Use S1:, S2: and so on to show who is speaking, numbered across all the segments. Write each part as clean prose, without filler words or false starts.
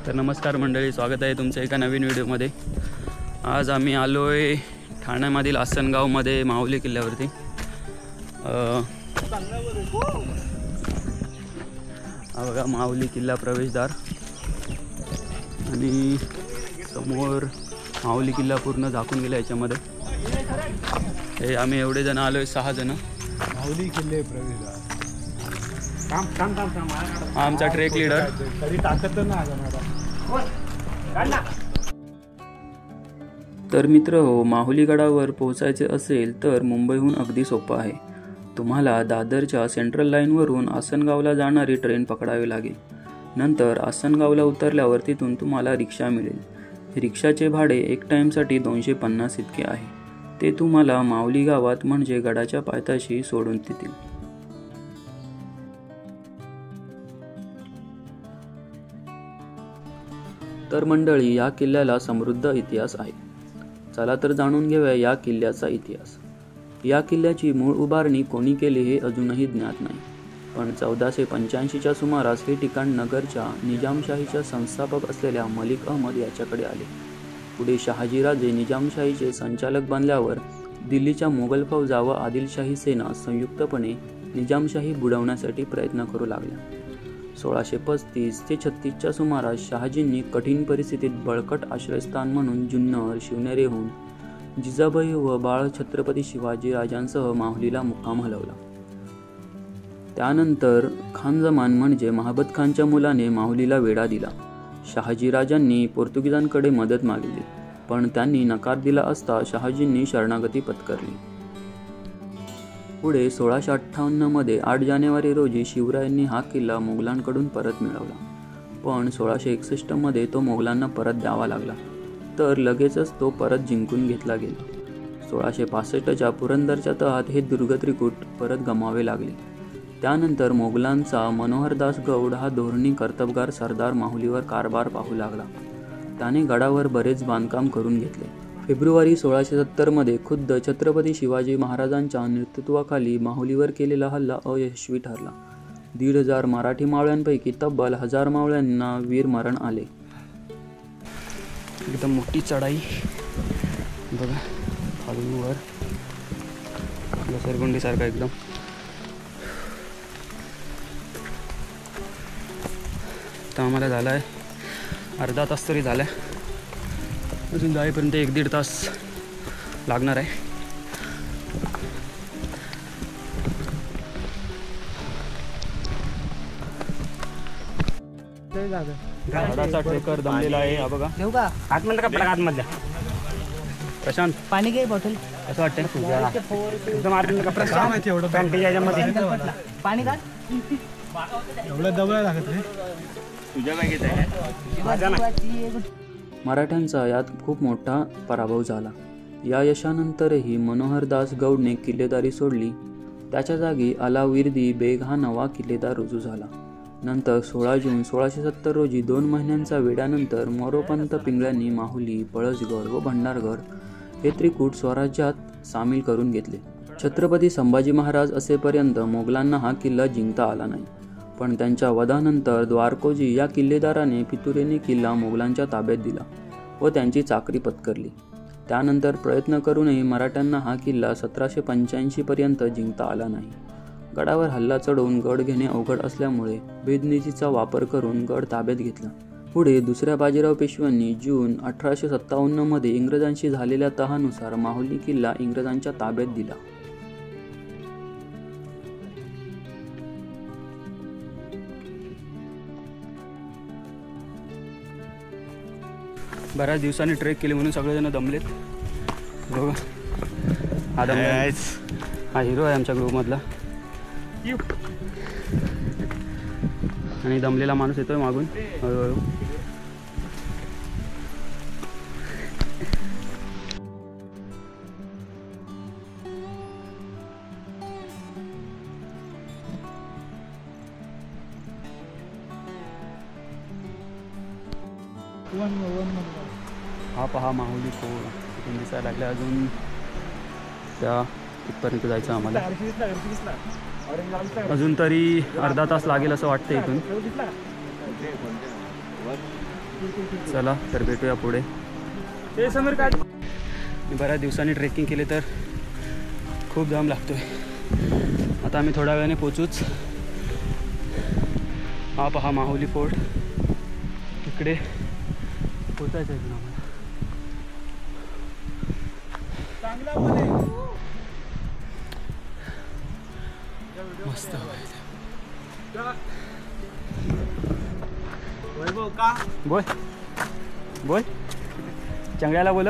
S1: तर नमस्कार मंडळी, स्वागत आहे तुमचं एका नवीन व्हिडिओमध्ये। आज आम्ही आलो आहे ठाण्यामधील आसनगावमध्ये माहुली किल्ल्यावरती। हा बघा माहुली किल्ला प्रवेशद्वार आणि समोर माहुली किल्ला पूर्ण झाकून गेला याच्यामध्ये। हे आम्ही एवढे जण आलो आहे, 6 जण।
S2: माहुली किल्ले प्रवेशद्वार
S1: हा आमचा ट्रेक लीडर। तर मित्र हो, माहुली गडावर पोहोचायचे असेल तर मुंबईहून अगदी सोपं आहे। तुम्हाला दादरच्या सेंट्रल लाईनवरून आसनगावला जाणारी ट्रेन पकडावी लागेल। नंतर आसनगावला उतरल्यावर तिथून तुम्हाला रिक्षा मिळेल। रिक्षाचे भाडे एक टाईमसाठी 250 इतके आहे। ते तुम्हाला माहुली गावात म्हणजे गडाच्या पायथ्याशी सोडून देतील। तर मंडळी, या किल्ल्याला समृद्ध इतिहास आहे। चला तर जाणून घेऊया या किल्ल्याचा इतिहास। या किल्ल्याची मूळ उभारणी कोणी केली हे अजूनही ज्ञात नाही, पण 1485च्या सुमारास हे ठिकाण नगरच्या निजामशाहीच्या संस्थापक असलेल्या मलिक अहमद याच्याकडे आले। पुढे शहाजीराजे निजामशाहीचे संचालक बनल्यावर दिल्लीच्या मोगल फौजा व आदिलशाही सेना संयुक्तपणे निजामशाही बुडवण्यासाठी प्रयत्न करू लागल्या। 1635 ते 36च्या सुमारास शहाजींनी कठीण परिस्थितीत बळकट आश्रयस्थान म्हणून जुन्नर, शिवनेरीहून जिजाबाई व बाळ छत्रपती शिवाजी राजांसह माहुलीला मुक्काम हलवला। त्यानंतर खानजमान म्हणजे महाबत खानच्या मुलाने माहुलीला वेढा दिला। शहाजीराजांनी पोर्तुगीजांकडे मदत मागितली, पण त्यांनी नकार दिला असता शहाजींनी शरणागती पत्करली। पुढे 1658 मध्ये 8 जानेवारी रोजी शिवरायांनी हा किल्ला मोगलांकडून परत मिळवला, पण 1661 मध्ये तो मोगलांना परत द्यावा लागला, तर लगेचच तो परत जिंकून घेतला गेला। 1665च्या पुरंदरच्या तहात हे दुर्ग त्रिकूट परत गमावे लागले। त्यानंतर मोगलांचा मनोहरदास गौड हा धोरणी कर्तबगार सरदार माहुलीवर कारभार पाहू लागला। त्याने गडावर बरेच बांधकाम करून घेतले। फेब्रुवारी 1670 मध्ये खुद्द छत्रपती शिवाजी महाराजांच्या नेतृत्वाखाली माहुलीवर केलेला हल्ला अयशस्वी ठरला। 1500 मराठी मावळ्यांपैकी तब्बल 1000 मावळ्यांना वीरमरण आले। एकदम मोठी चढाई बघा, खालूवर घसरगुंडीसारखा एकदम। तर आम्हाला झाला आहे अर्धा तास तरी झाला, अजून जाईपर्यंत 1-1.5 तास लागणार आहे। गडाचा ट्रेकर दमलेला आहे। हा बघा,
S3: आतमध्ये कपडा आतमध्ये
S1: प्रशांत
S3: पाणी घे बॉटल।
S1: कसं वाटतंय?
S3: एकदम आतमध्ये कपडा काम आहे एवढं पॅन्ट याच्यामध्ये पाणी काढ।
S2: एवढं दबायला लागत रे
S1: तुझ्या काय घेत आहे? मराठ्यांचा यात खूप मोठा पराभव झाला। या यशानंतरही मनोहरदास गौडने किल्लेदारी सोडली। त्याच्या जागी अलाविर्दी बेग हा नवा किल्लेदार रुजू झाला। नंतर 16 जून 1670 रोजी 2 महिन्यांचा वेढ्यानंतर मोरोपंत पिंगळ्यांनी माहुली, पळसगड व भंडारगड हे त्रिकूट स्वराज्यात सामील करून घेतले। छत्रपती संभाजी महाराज असेपर्यंत मोगलांना हा किल्ला जिंकता आला नाही, पण त्यांच्या वधानंतर द्वारकोजी या किल्लेदाराने फितुरीने किल्ला मोगलांच्या ताब्यात दिला व त्यांची चाकरी पत्करली। त्यानंतर प्रयत्न करूनही मराठ्यांना हा किल्ला 1785 पर्यंत जिंकता आला नाही। गडावर हल्ला चढवून गड घेणे अवघड असल्यामुळे भेदनीतीचा वापर करून गड ताब्यात घेतला। पुढे दुसऱ्या बाजीराव पेशव्यांनी जून 1857 मध्ये इंग्रजांशी झालेल्या तहानुसार माहुली किल्ला इंग्रजांच्या ताब्यात दिला। बऱ्याच दिवसांनी ट्रेक केली म्हणून सगळेजण दमलेत बघा। हा दमला, हा हिरो आहे आमच्या ग्रुपमधला, आणि दमलेला माणूस येतोय मागून हळूहळू। हा पहा माहुली कोळ इथून दिसायला लागले। अजून त्या इथपर्यंत जायचं आम्हाला, अजून तरी अर्धा तास लागेल असं वाटतं इथून। चला तर भेटूया पुढे.
S3: ते समीर काय बऱ्याच दिवसांनी ट्रेकिंग केले तर खूप जाम लागतोय. आता आम्ही थोड्या वेळाने पोचूच. हा पहा माहुली फोर्ट. इकडे पोचायचं आहे आम्हाला. मस्त बोल बोल चंगळ्याला बोल.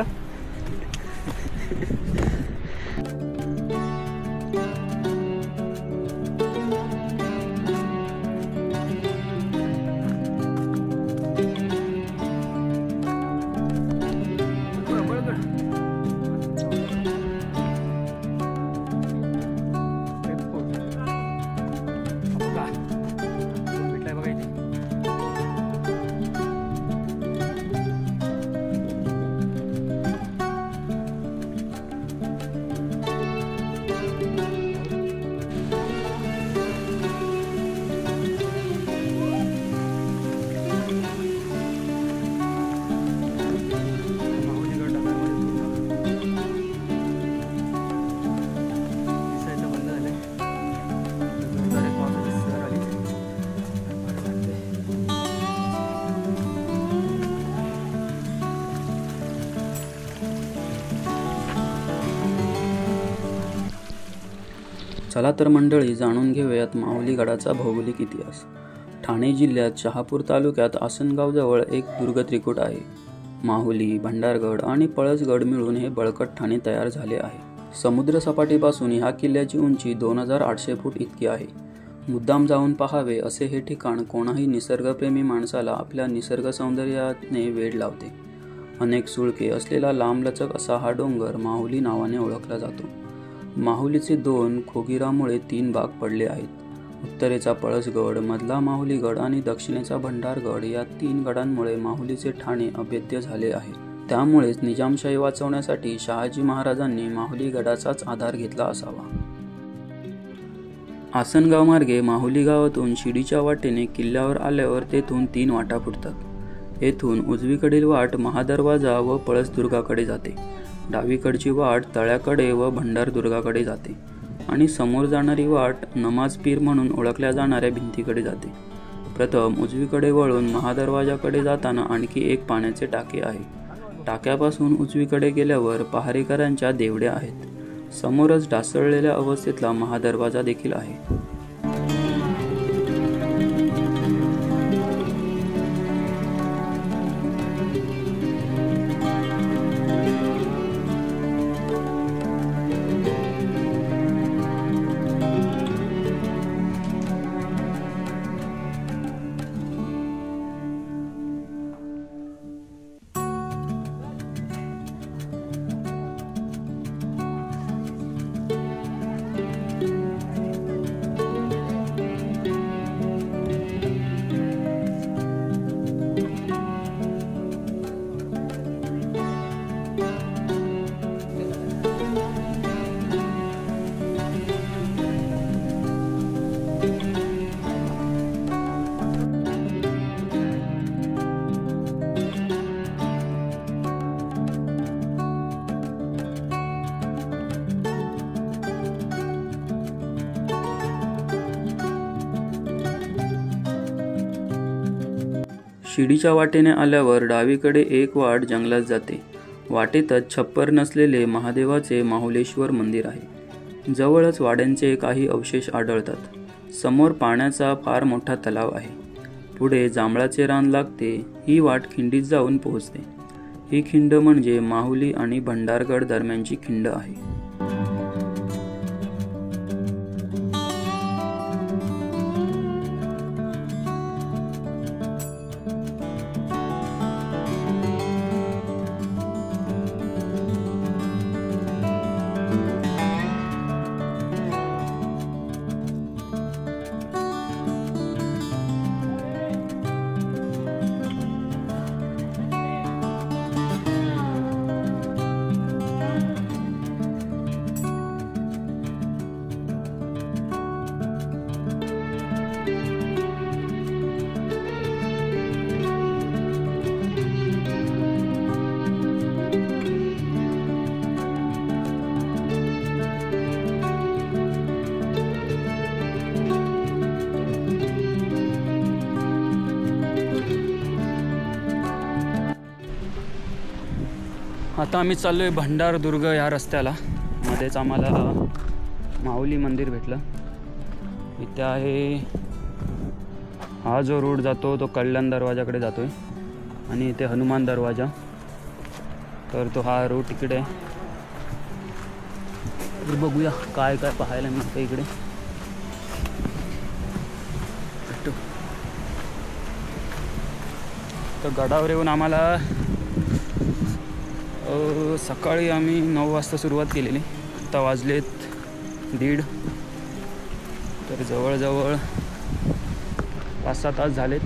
S1: चला तर मंडळी जाणून घेऊयात माहुली गडाचा भौगोलिक इतिहास. ठाणे जिल्ह्यात शहापूर तालुक्यात आसनगावजवळ एक दुर्ग त्रिकूट आहे. माहुली, भंडारगड आणि पळसगड मिळून हे बळकट ठाणे तयार झाले आहे. समुद्र सपाटीपासून ह्या किल्ल्याची उंची 2800 फूट इतकी आहे. मुद्दाम जाऊन पाहावे असे हे ठिकाण कोणाही निसर्गप्रेमी माणसाला आपल्या निसर्ग सौंदर्याने वेड लावते. अनेक सुळके असलेला लांबलचक असा हा डोंगर माहुली नावाने ओळखला जातो. माहुलीचे 2 खोगीरामुळे 3 भाग पडले आहेत. उत्तरेचा पळसगड, मधला माहुलीगड आणि दक्षिणेचा भंडारगड या 3 गडांमुळे माहुलीचे ठाणे अभेद्य झाले आहे. त्यामुळेच निजामशाही वाचवण्यासाठी शहाजी महाराजांनी माहुली गडाचाच आधार घेतला असावा. आसनगाव मार्गे माहुली गावातून शिडीच्या वाटेने किल्ल्यावर आल्यावर तेथून 3 वाटा फुटतात. येथून उजवीकडील वाट महादरवाजा व पळसदुर्गाकडे जाते. डावीकडची वाट तळ्याकडे व भंडारदुर्गाकडे जाते आणि समोर जाणारी वाट नमाज पीर म्हणून ओळखल्या जाणाऱ्या भिंतीकडे जाते. प्रथम उजवीकडे वळून महादरवाजाकडे जाताना आणखी एक पाण्याचे टाके आहे. टाक्यापासून उजवीकडे गेल्यावर पहारेकरांच्या देवड्या आहेत. समोरच ढासळलेल्या अवस्थेतला महादरवाजा देखील आहे. शिडीच्या वाटेने आल्यावर डावीकडे एक वाट जंगलात जाते. वाटेतच छप्पर नसलेले महादेवाचे माहुलेश्वर मंदिर आहे. जवळच वाड्यांचे काही अवशेष आढळतात. समोर पाण्याचा फार मोठा तलाव आहे. पुढे जांभळाचे रान लागते. ही वाट खिंडीत जाऊन पोहोचते. ही खिंड म्हणजे माहुली आणि भंडारगड दरम्यानची खिंड आहे.
S3: आता आम्ही चाललो आहे भंडारदुर्ग या रस्त्याला. मध्येच आम्हाला माऊली मंदिर भेटलं. इथे आहे हा जो रोड जातो तो कल्याण दरवाजाकडे जातो आहे आणि इथे हनुमान दरवाजा. तर तो हा रोड तिकडे आहे. तर बघूया काय काय पाहायला मिळतं इकडे. तर गडावर येऊन आम्हाला सकाळी आम्ही 9 वाजता सुरुवात केलेली. आता वाजलेत 1:30. तर जवळजवळ 5-6 तास झालेत.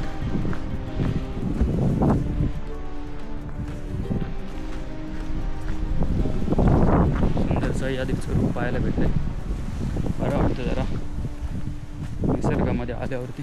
S3: सुंदरचं यादीचं रूप पाहायला भेटले. बरं वाटतं जरा निसर्गामध्ये आल्यावरती.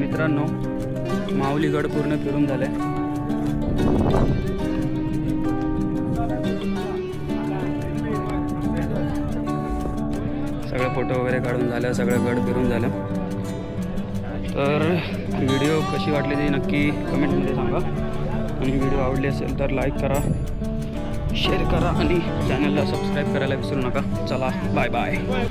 S3: मित्रांनो, माऊलीगड पूर्ण फिरून झाले. सगळे फोटो वगैरे काढून झालं, सगळं गड फिरून झालं. तर व्हिडिओ कशी वाटली ती नक्की कमेंटमध्ये सांगा. आणि व्हिडिओ आवडली असेल तर लाईक करा, शेअर करा आणि चॅनलला सबस्क्राईब करायला विसरू नका. चला, बाय बाय.